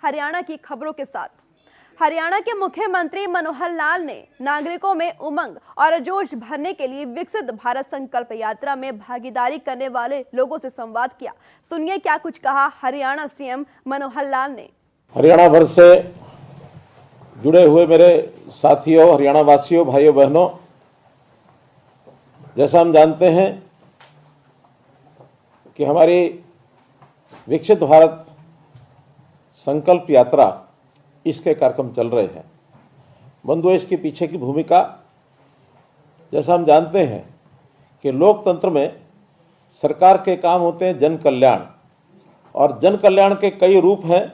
हरियाणा की खबरों के साथ। हरियाणा के मुख्यमंत्री मनोहर लाल ने नागरिकों में उमंग और जोश भरने के लिए विकसित भारत संकल्प यात्रा में भागीदारी करने वाले लोगों से संवाद किया। सुनिए क्या कुछ कहा हरियाणा सीएम मनोहर लाल ने। हरियाणा भर से जुड़े हुए मेरे साथियों, हरियाणा वासियों, भाइयों बहनों, जैसा हम जानते हैं कि हमारी विकसित भारत संकल्प यात्रा, इसके कार्यक्रम चल रहे हैं। बंधुओं, इसके पीछे की भूमिका, जैसा हम जानते हैं कि लोकतंत्र में सरकार के काम होते हैं जन कल्याण, और जन कल्याण के कई रूप हैं,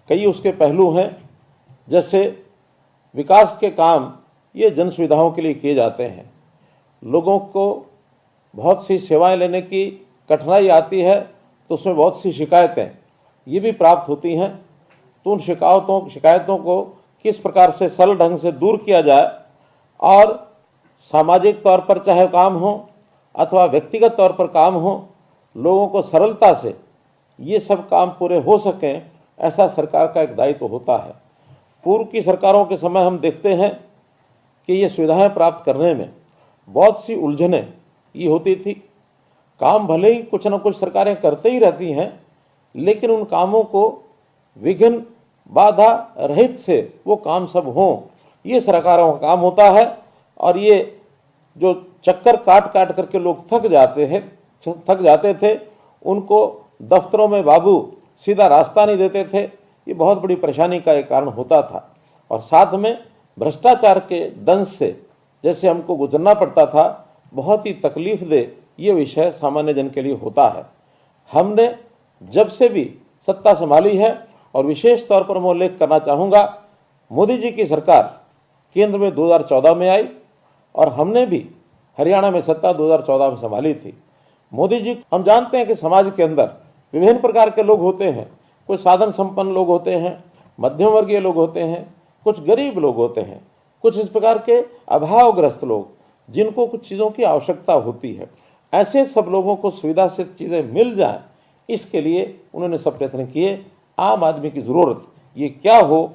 कई उसके पहलू हैं। जैसे विकास के काम ये जन सुविधाओं के लिए किए जाते हैं। लोगों को बहुत सी सेवाएं लेने की कठिनाई आती है तो उसमें बहुत सी शिकायतें ये भी प्राप्त होती हैं। तो उन शिकायतों को किस प्रकार से सरल ढंग से दूर किया जाए और सामाजिक तौर पर चाहे काम हो अथवा व्यक्तिगत तौर पर काम हो, लोगों को सरलता से ये सब काम पूरे हो सकें, ऐसा सरकार का एक दायित्व होता है। पूर्व की सरकारों के समय हम देखते हैं कि ये सुविधाएं प्राप्त करने में बहुत सी उलझनें ये होती थी। काम भले ही कुछ न कुछ सरकारें करते ही रहती हैं, लेकिन उन कामों को विघ्न बाधा रहित से वो काम सब हों, ये सरकारों का काम होता है। और ये जो चक्कर काट काट करके लोग थक जाते थे, उनको दफ्तरों में बाबू सीधा रास्ता नहीं देते थे, ये बहुत बड़ी परेशानी का एक कारण होता था। और साथ में भ्रष्टाचार के दंश से जैसे हमको गुजरना पड़ता था, बहुत ही तकलीफ दे ये विषय सामान्य जन के लिए होता है। हमने जब से भी सत्ता संभाली है, और विशेष तौर पर मैं उल्लेख करना चाहूँगा, मोदी जी की सरकार केंद्र में 2014 में आई और हमने भी हरियाणा में सत्ता 2014 में संभाली थी। मोदी जी, हम जानते हैं कि समाज के अंदर विभिन्न प्रकार के लोग होते हैं। कुछ साधन संपन्न लोग होते हैं, मध्यम वर्गीय लोग होते हैं, कुछ गरीब लोग होते हैं, कुछ इस प्रकार के अभावग्रस्त लोग जिनको कुछ चीज़ों की आवश्यकता होती है। ऐसे सब लोगों को सुविधा से चीज़ें मिल जाएं, इसके लिए उन्होंने सब प्रयत्न किए। आम आदमी की ज़रूरत ये क्या हो,